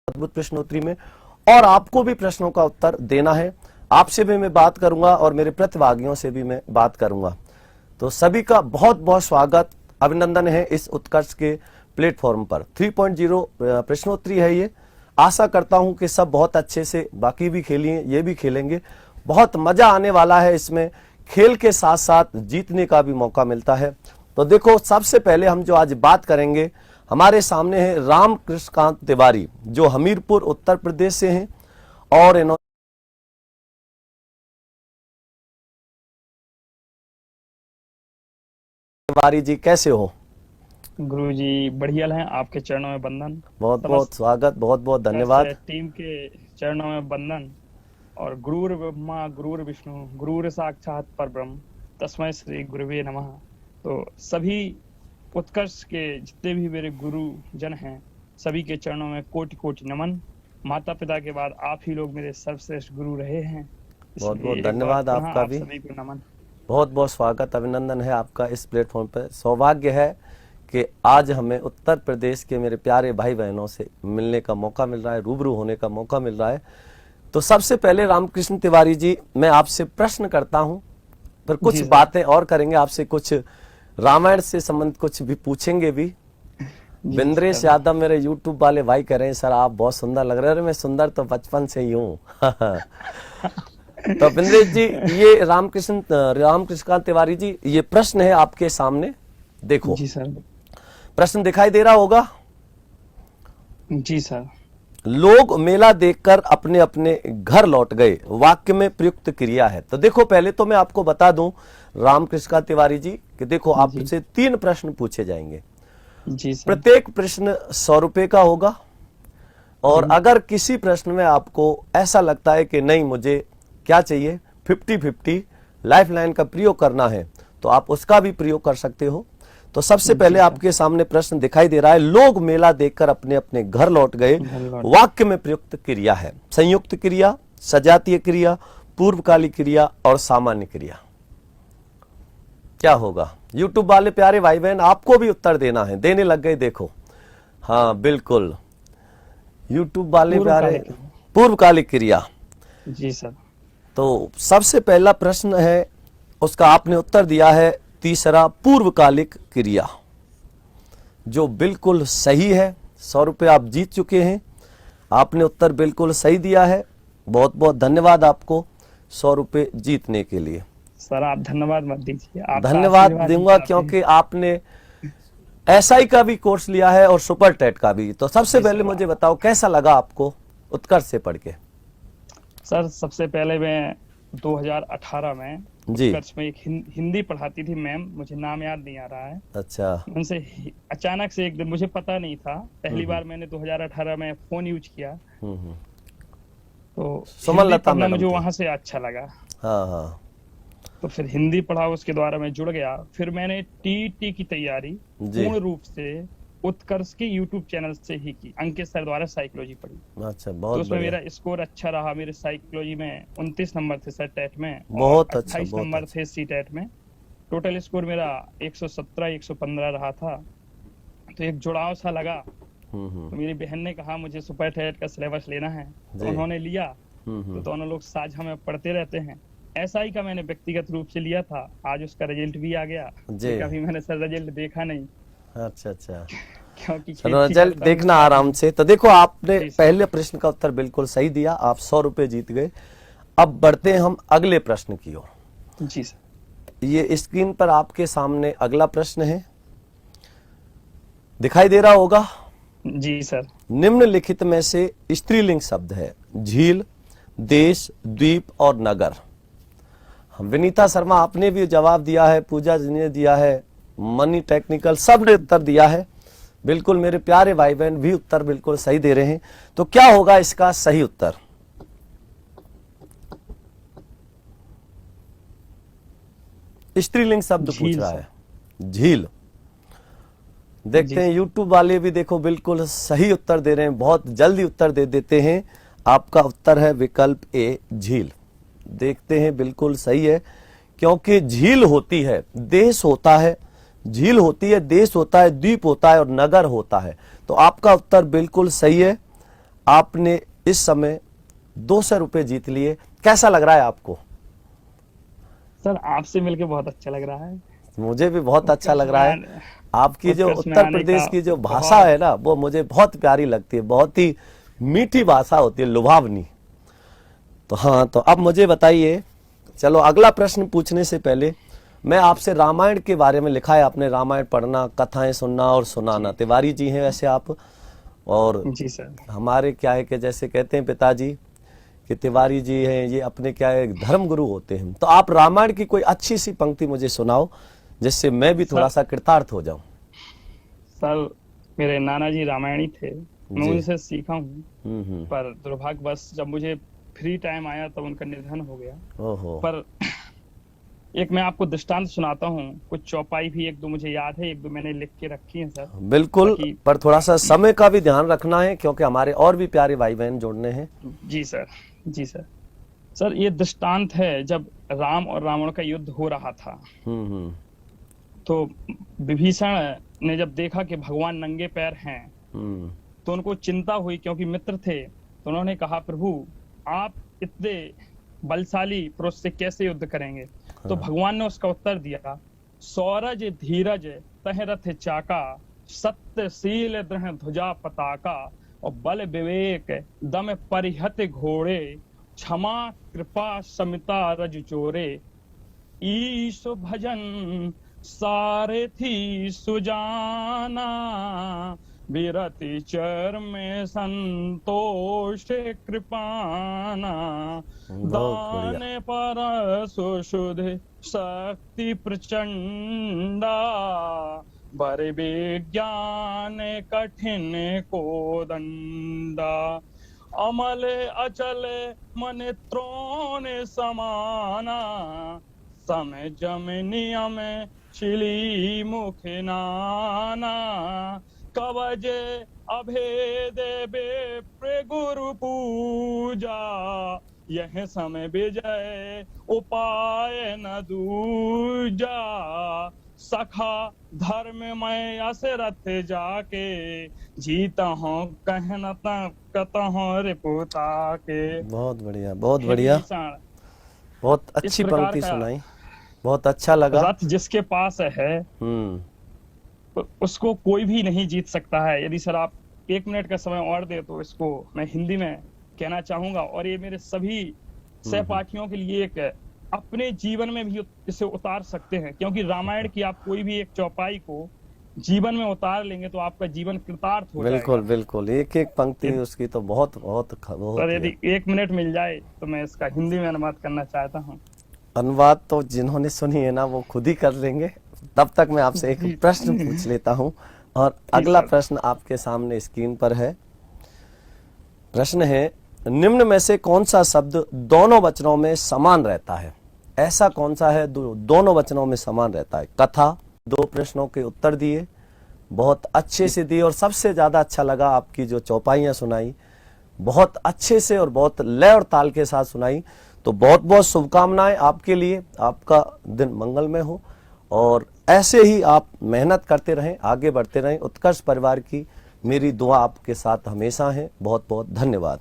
अद्भुत प्रश्नोत्तरी में, और आपको भी प्रश्नों का उत्तर देना है। आपसे भी मैं बात करूंगा और मेरे प्रतिभागियों से भी मैं बात करूंगा। तो सभी का बहुत बहुत स्वागत, अभिनंदन है इस उत्कर्ष के प्लेटफॉर्म पर। 3.0 प्रश्नोत्तरी है ये। आशा करता हूं कि सब बहुत अच्छे से, बाकी भी खेलिए, ये भी खेलेंगे। बहुत मजा आने वाला है इसमें। खेल के साथ साथ जीतने का भी मौका मिलता है। तो देखो, सबसे पहले हम जो आज बात करेंगे, हमारे सामने है रामकृष्णकांत तिवारी, जो हमीरपुर उत्तर प्रदेश से हैं। और इन्होंने तिवारी जी कैसे हो? गुरु जी बढ़िया हैं, आपके चरणों में बंधन। बहुत बहुत स्वागत, बहुत बहुत धन्यवाद। टीम के चरणों में बंधन। और गुरुर ब्रह्मा गुरुर विष्णु गुरुर साक्षात परब्रह्म तस्मै श्री गुरुवे नमः। तो सभी उत्कर्ष के जितने भी मेरे गुरु जन हैं, सभी के चरणों में कोटि कोटि नमन। माता पिता के बाद आप ही लोग मेरे सर्वश्रेष्ठ गुरु रहे हैं। बहुत बहुत धन्यवाद आपका भी। सभी को नमन। बहुत बहुत स्वागत, अभिनंदन है आपका इस प्लेटफॉर्म पर। सौभाग्य है कि आज हमें उत्तर प्रदेश के मेरे प्यारे भाई बहनों से मिलने का मौका मिल रहा है, रूबरू होने का मौका मिल रहा है। तो सबसे पहले रामकृष्ण तिवारी जी, मैं आपसे प्रश्न करता हूं, पर कुछ बातें और करेंगे आपसे, कुछ रामायण से संबंधित कुछ भी पूछेंगे भी। बिंद्रेश यादव मेरे यूट्यूब वाले भाई कह रहे हैं, सर आप बहुत सुंदर लग रहे हैं। मैं सुंदर तो बचपन से ही हूँ। तो बिंद्रेश जी, ये रामकृष्णकांत तिवारी जी, ये प्रश्न है आपके सामने, देखो। जी सर। प्रश्न दिखाई दे रहा होगा? जी सर। लोग मेला देखकर अपने अपने घर लौट गए, वाक्य में प्रयुक्त क्रिया है। तो देखो, पहले तो मैं आपको बता दूं रामकृष्णकांत तिवारी जी कि देखो, आपसे 3 प्रश्न पूछे जाएंगे। जी सर। प्रत्येक प्रश्न 100 रुपए का होगा। और अगर किसी प्रश्न में आपको ऐसा लगता है कि नहीं, मुझे क्या चाहिए, 50-50 लाइफ लाइन का प्रयोग करना है, तो आप उसका भी प्रयोग कर सकते हो। तो सबसे पहले आपके सामने प्रश्न दिखाई दे रहा है, लोग मेला देखकर अपने अपने घर लौट गए, वाक्य में प्रयुक्त क्रिया है। संयुक्त क्रिया, सजातीय क्रिया, पूर्वकालिक क्रिया और सामान्य क्रिया। क्या होगा? यूट्यूब वाले प्यारे भाई बहन, आपको भी उत्तर देना है। देने लग गए, देखो। हाँ बिल्कुल, यूट्यूब वाले प्यारे, पूर्वकालिक क्रिया। जी सर। तो सबसे पहला प्रश्न है, उसका आपने उत्तर दिया है तीसरा, पूर्वकालिक क्रिया, जो बिल्कुल सही है। 100 रुपये आप जीत चुके हैं। आपने उत्तर बिल्कुल सही दिया है। बहुत बहुत धन्यवाद आपको 100 रुपये जीतने के लिए। सर आप धन्यवाद मत दीजिए, धन्यवाद दूंगा क्योंकि आपने एसआई का भी कोर्स लिया है और सुपर टेट का भी। तो सबसे पहले मुझे बताओ, कैसा लगा आपको उत्कर्ष से पढ़ के? सर सबसे पहले मैं 2018 में उत्कर्ष में एक हिंदी पढ़ाती थी मैम, मुझे नाम याद नहीं आ रहा है। अच्छा। उनसे अचानक से एक दिन, मुझे पता नहीं था, पहली बार मैंने 2018 में फोन यूज किया। तो सुमनलता मैम, मुझे वहां से अच्छा लगा। हाँ। तो फिर हिंदी पढ़ा, उसके द्वारा मैं जुड़ गया। फिर मैंने टीटी की तैयारी पूर्ण रूप से उत्कर्ष के यूट्यूब चैनल से ही की। अंकित सर द्वारा साइकोलॉजी पढ़ी। अच्छा, बहुत। तो उसमें मेरा स्कोर अच्छा रहा। मेरे साइकोलॉजी में 29 नंबर थे सर टेट में, बहुत 28 नंबर थे सी टेट में। टोटल स्कोर मेरा 117-115 रहा था। तो एक जुड़ाव सा लगा। तो मेरी बहन ने कहा मुझे सुपर टेट का सिलेबस लेना है, तो उन्होंने लिया। तो दोनों लोग साझा में पढ़ते रहते हैं। एसआई का मैंने व्यक्तिगत रूप से लिया था, आज उसका रिजल्ट भी आ गया। कभी मैंने सर रिजल्ट देखा नहीं। अच्छा। क्योंकि रिजल्ट देखना आराम से। तो देखो, आपने पहले प्रश्न का उत्तर बिल्कुल सही दिया, आप 100 रुपए जीत गए। अब बढ़ते हैं हम अगले प्रश्न की ओर। जी सर। ये स्क्रीन पर आपके सामने अगला प्रश्न है, दिखाई दे रहा होगा। जी सर। निम्नलिखित में से स्त्रीलिंग शब्द है, झील, देश, द्वीप और नगर। विनीता शर्मा आपने भी जवाब दिया है, पूजा जी ने दिया है, मनी टेक्निकल, सब ने उत्तर दिया है। बिल्कुल मेरे प्यारे भाई बहन भी उत्तर बिल्कुल सही दे रहे हैं। तो क्या होगा इसका सही उत्तर? स्त्रीलिंग शब्द पूछ रहा है, झील। देखते हैं यूट्यूब वाले भी, देखो बिल्कुल सही उत्तर दे रहे हैं, बहुत जल्दी उत्तर दे देते हैं। आपका उत्तर है विकल्प ए, झील। देखते हैं, बिल्कुल सही है, क्योंकि झील होती है, देश होता है, झील होती है, देश होता है, द्वीप होता है और नगर होता है। तो आपका उत्तर बिल्कुल सही है। आपने इस समय 200 रुपए जीत लिए, कैसा लग रहा है आपको? सर आपसे मिलके बहुत अच्छा लग रहा है। मुझे भी बहुत अच्छा लग रहा है। आपकी जो उत्कर्ष में उत्तर आने प्रदेश का की जो भाषा बहुत है ना, वो मुझे बहुत प्यारी लगती है, बहुत ही मीठी भाषा होती है, लुभावनी। तो हाँ, तो अब मुझे बताइए, चलो अगला प्रश्न पूछने से पहले मैं आपसे रामायण के बारे में, लिखा है आपने रामायण पढ़ना, कथाएं सुनना और सुनाना। तिवारी जी हैं वैसे आप, और जी सर। हमारे क्या है कि जैसे कहते हैं पिताजी कि तिवारी जी हैं, ये अपने क्या है धर्म गुरु होते हैं। तो आप रामायण की कोई अच्छी सी पंक्ति मुझे सुनाओ, जिससे मैं भी थोड़ा सा कृतार्थ हो जाऊं। सर मेरे नाना जी रामायणी थे, मैं जी। उनसे सीखा हूँ, हम्म। पर दुर्भाग्यवश जब मुझे फ्री टाइम आया तब उनका निधन हो गया। ओहो। पर एक मैं आपको दृष्टांत सुनाता हूँ, कुछ चौपाई भी एक दो मुझे याद है, एक दो मैंने लिख के रखी है सर। बिल्कुल, ताकि पर थोड़ा सा समय का भी ध्यान रखना है, क्योंकि हमारे और भी प्यारे भाई बहन जोड़ने हैं। जी सर। जी सर। सर ये दृष्टांत है, जब राम और रावण का युद्ध हो रहा था, हम्म। तो विभीषण ने जब देखा कि भगवान नंगे पैर हैं, हम्म। तो उनको चिंता हुई, क्योंकि मित्र थे। तो उन्होंने कहा, प्रभु आप इतने बलशाली पुरुष से कैसे युद्ध करेंगे? तो भगवान ने उसका उत्तर दिया, सौरज धीरज तह रथ चाका, सत्यशील दृढ़ ध्वजा पताका, और बल विवेक दम परिहत घोड़े, क्षमा कृपा समिता रज चोरे, ईश भजन सारथी सुजाना, विरति चर में संतोष कृपाना, दान पर सुशुद्ध शक्ति प्रचंडा, बर विज्ञान कठिन को दंडा, अमल अचल मन त्रोण समाना, समय जम नियम छिली मुख नाना, कवज अभेद विप्र गुरु पूजा, यह समय विजय उपाय न दूजा, सखा धर्म में असरथ जाके, जीता हूँ कहना कतहूँ रिपुता के। बहुत बढ़िया, बहुत बढ़िया, बहुत अच्छी पंक्ति सुनाई, बहुत अच्छा लगा। रथ जिसके पास है उसको कोई भी नहीं जीत सकता है। यदि सर आप 1 मिनट का समय और दे तो इसको मैं हिंदी में कहना चाहूंगा, और ये मेरे सभी सहपाठियों के लिए एक अपने जीवन में भी इसे उतार सकते हैं, क्योंकि रामायण की आप कोई भी एक चौपाई को जीवन में उतार लेंगे तो आपका जीवन कृतार्थ हो जाएगा। बिल्कुल बिल्कुल, एक एक पंक्ति उसकी तो बहुत बहुत बहुत। सर यदि 1 मिनट मिल जाए तो मैं इसका हिंदी में अनुवाद करना चाहता हूँ। अनुवाद तो जिन्होंने सुनी है ना वो खुद ही कर लेंगे। तब तक मैं आपसे एक प्रश्न पूछ लेता हूं, और अगला प्रश्न आपके सामने स्क्रीन पर है। प्रश्न है, निम्न में से कौन सा शब्द दोनों वचनों में समान रहता है? ऐसा कौन सा है दोनों वचनों में समान रहता है? कथा। 2 प्रश्नों के उत्तर दिए, बहुत अच्छे से दिए, और सबसे ज्यादा अच्छा लगा आपकी जो चौपाइयां सुनाई, बहुत अच्छे से और बहुत लय और ताल के साथ सुनाई। तो बहुत बहुत शुभकामनाएं आपके लिए, आपका दिन मंगलमय हो, और ऐसे ही आप मेहनत करते रहें, आगे बढ़ते रहें। उत्कर्ष परिवार की मेरी दुआ आपके साथ हमेशा है। बहुत बहुत धन्यवाद।